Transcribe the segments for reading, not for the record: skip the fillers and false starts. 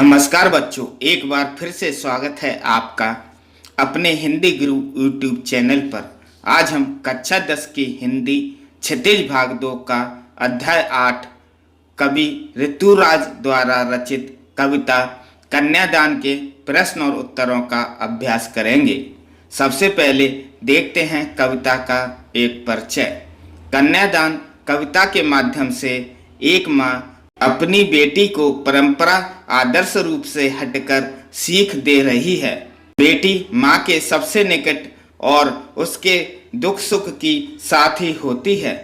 नमस्कार बच्चों, एक बार फिर से स्वागत है आपका अपने हिंदी गुरु यूट्यूब चैनल पर। आज हम कक्षा 10 की हिंदी क्षितिज भाग 2 का अध्याय 8 कवि ऋतुराज द्वारा रचित कविता कन्यादान के प्रश्न और उत्तरों का अभ्यास करेंगे। सबसे पहले देखते हैं कविता का एक परिचय। कन्यादान कविता के माध्यम से एक माँ अपनी बेटी को परंपरा आदर्श रूप से हटकर सीख दे रही है। बेटी माँ के सबसे निकट और उसके दुख सुख की साथी होती है,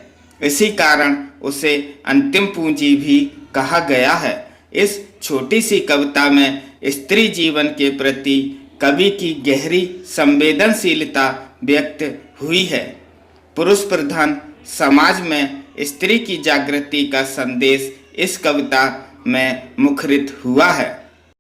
इसी कारण उसे अंतिम पूंजी भी कहा गया है। इस छोटी सी कविता में स्त्री जीवन के प्रति कवि की गहरी संवेदनशीलता व्यक्त हुई है। पुरुष प्रधान समाज में स्त्री की जागृति का संदेश इस कविता में मुखरित हुआ है।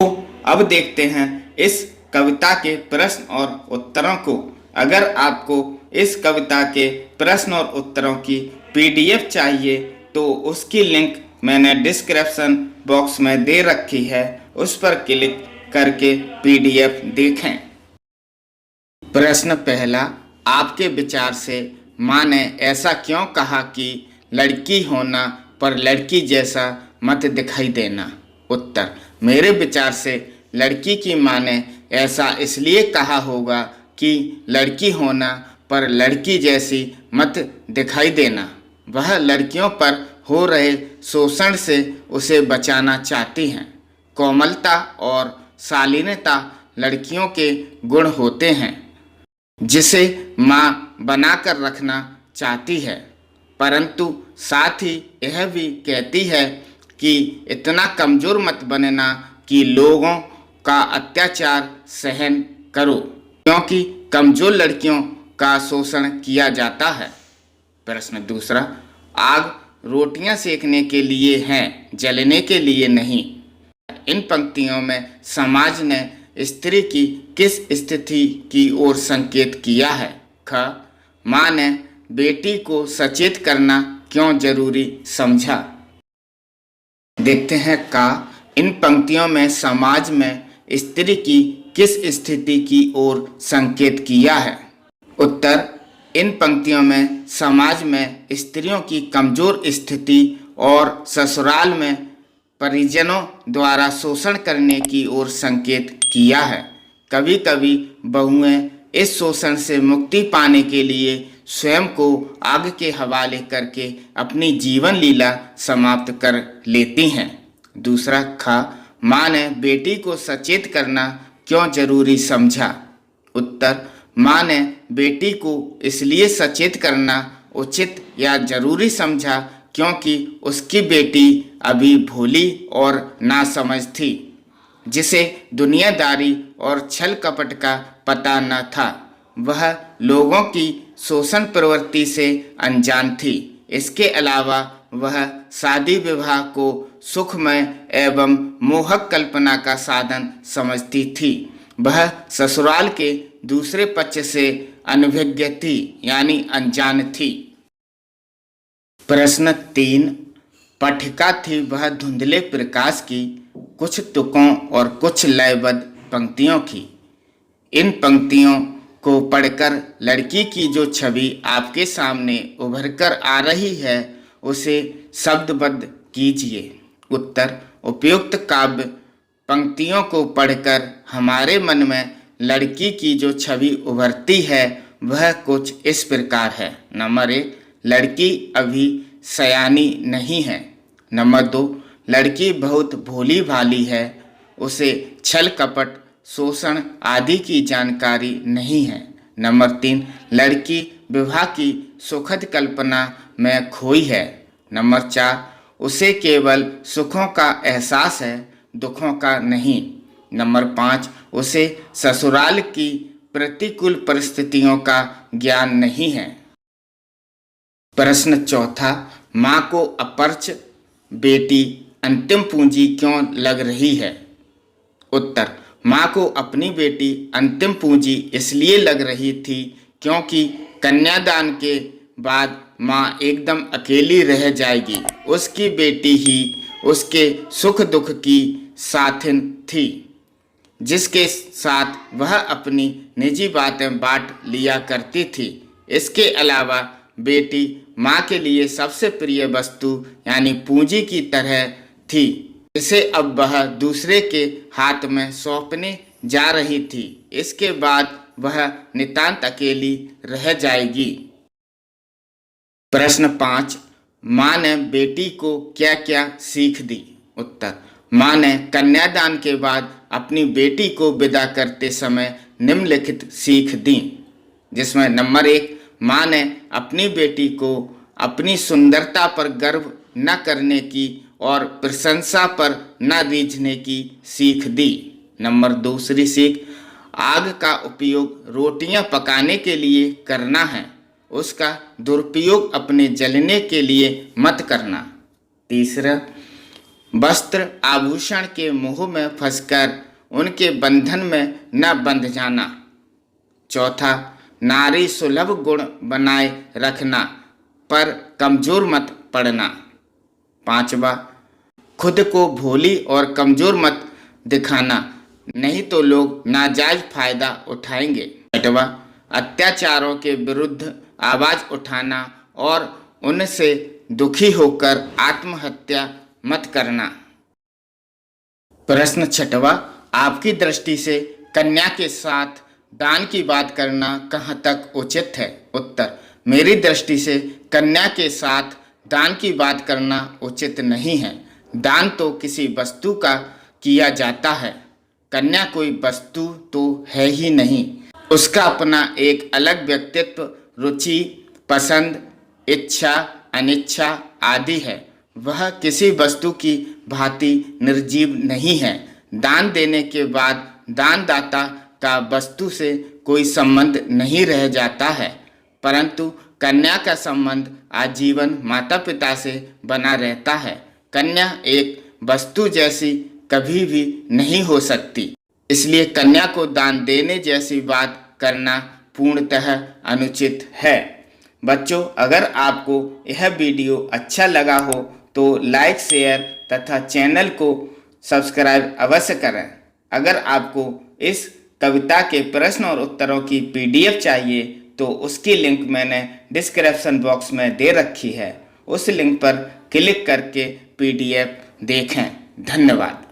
तो अब देखते हैं इस कविता के प्रश्न और उत्तरों को। अगर आपको इस कविता के प्रश्न और उत्तरों की PDF चाहिए तो उसकी लिंक मैंने डिस्क्रिप्शन बॉक्स में दे रखी है, उस पर क्लिक करके PDF देखें। प्रश्न पहला, आपके विचार से माँ ने ऐसा क्यों कहा कि लड़की होना पर लड़की जैसा मत दिखाई देना? उत्तर, मेरे विचार से लड़की की माँ ने ऐसा इसलिए कहा होगा कि लड़की होना पर लड़की जैसी मत दिखाई देना। वह लड़कियों पर हो रहे शोषण से उसे बचाना चाहती हैं। कोमलता और शालीनता लड़कियों के गुण होते हैं जिसे माँ बनाकर रखना चाहती है, परंतु साथ ही यह भी कहती है कि इतना कमज़ोर मत बनना कि लोगों का अत्याचार सहन करो, क्योंकि कमज़ोर लड़कियों का शोषण किया जाता है। प्रश्न दूसरा, आग रोटियां सेकने के लिए है, जलने के लिए नहीं। इन पंक्तियों में समाज ने स्त्री की किस स्थिति की ओर संकेत किया है? ख, माँ ने बेटी को सचेत करना क्यों जरूरी समझा? देखते हैं का, इन पंक्तियों में समाज में स्त्री की किस स्थिति की ओर संकेत किया है? उत्तर, इन पंक्तियों में समाज में स्त्रियों की कमजोर स्थिति और ससुराल में परिजनों द्वारा शोषण करने की ओर संकेत किया है। कभी कभी बहुएं इस शोषण से मुक्ति पाने के लिए स्वयं को आग के हवाले करके अपनी जीवन लीला समाप्त कर लेती हैं। दूसरा ख, माँ ने बेटी को सचेत करना क्यों जरूरी समझा? उत्तर, माँ ने बेटी को इसलिए सचेत करना उचित या जरूरी समझा क्योंकि उसकी बेटी अभी भोली और नासमझ थी, जिसे दुनियादारी और छल कपट का पता न था। वह लोगों की शोषण प्रवृत्ति से अनजान थी। इसके अलावा वह शादी विवाह को सुखमय एवं मोहक कल्पना का साधन समझती थी। वह ससुराल के दूसरे पक्ष से अनभिज्ञ थी, यानी अनजान थी। प्रश्न 3, पठिका थी वह धुंधले प्रकाश की, कुछ तुकों और कुछ लयबद्ध पंक्तियों की। इन पंक्तियों को पढ़कर लड़की की जो छवि आपके सामने उभरकर आ रही है उसे शब्दबद्ध कीजिए। उत्तर, उपयुक्त काव्य पंक्तियों को पढ़कर हमारे मन में लड़की की जो छवि उभरती है वह कुछ इस प्रकार है। नंबर 1, लड़की अभी सयानी नहीं है। नंबर 2, लड़की बहुत भोली भाली है, उसे छल कपट शोषण आदि की जानकारी नहीं है। नंबर 3, लड़की विवाह की सुखद कल्पना में खोई है। नंबर 4, उसे केवल सुखों का एहसास है, दुखों का नहीं। नंबर 5, उसे ससुराल की प्रतिकूल परिस्थितियों का ज्ञान नहीं है। प्रश्न चौथा, माँ को अपरच बेटी अंतिम पूंजी क्यों लग रही है? उत्तर, माँ को अपनी बेटी अंतिम पूंजी इसलिए लग रही थी क्योंकि कन्यादान के बाद माँ एकदम अकेली रह जाएगी। उसकी बेटी ही उसके सुख दुख की साथिन थी, जिसके साथ वह अपनी निजी बातें बांट लिया करती थी। इसके अलावा बेटी माँ के लिए सबसे प्रिय वस्तु यानी पूंजी की तरह थी, इसे अब वह दूसरे के हाथ में सौंपने जा रही थी। इसके बाद वह नितांत अकेली रह जाएगी। प्रश्न 5, माँ ने बेटी को क्या क्या सीख दी? उत्तर, माँ ने कन्यादान के बाद अपनी बेटी को विदा करते समय निम्नलिखित सीख दी, जिसमें नंबर 1, माँ ने अपनी बेटी को अपनी सुंदरता पर गर्व न करने की और प्रशंसा पर न रीझने की सीख दी। नंबर 2 दूसरी सीख, आग का उपयोग रोटियां पकाने के लिए करना है, उसका दुरुपयोग अपने जलने के लिए मत करना। तीसरा, वस्त्र आभूषण के मोह में फंसकर उनके बंधन में न बंध जाना। चौथा, नारी सुलभ गुण बनाए रखना पर कमजोर मत पड़ना। पांचवा, खुद को भोली और कमजोर मत दिखाना, नहीं तो लोग नाजायज फायदा उठाएंगे। छठवा, अत्याचारों के विरुद्ध आवाज उठाना और उनसे दुखी होकर आत्महत्या मत करना। प्रश्न 6वां, आपकी दृष्टि से कन्या के साथ दान की बात करना कहाँ तक उचित है? उत्तर, मेरी दृष्टि से कन्या के साथ दान की बात करना उचित नहीं है। दान तो किसी वस्तु का किया जाता है, कन्या कोई वस्तु तो है ही नहीं। उसका अपना एक अलग व्यक्तित्व, रुचि, पसंद, इच्छा, अनिच्छा आदि है। वह किसी वस्तु की भांति निर्जीव नहीं है। दान देने के बाद दानदाता का वस्तु से कोई संबंध नहीं रह जाता है, परंतु कन्या का संबंध आजीवन माता पिता से बना रहता है। कन्या एक वस्तु जैसी कभी भी नहीं हो सकती, इसलिए कन्या को दान देने जैसी बात करना पूर्णतः अनुचित है। बच्चों, अगर आपको यह वीडियो अच्छा लगा हो तो लाइक, शेयर तथा चैनल को सब्सक्राइब अवश्य करें। अगर आपको इस कविता के प्रश्न और उत्तरों की PDF चाहिए तो उसकी लिंक मैंने डिस्क्रिप्शन बॉक्स में दे रखी है। उस लिंक पर क्लिक करके PDF देखें। धन्यवाद।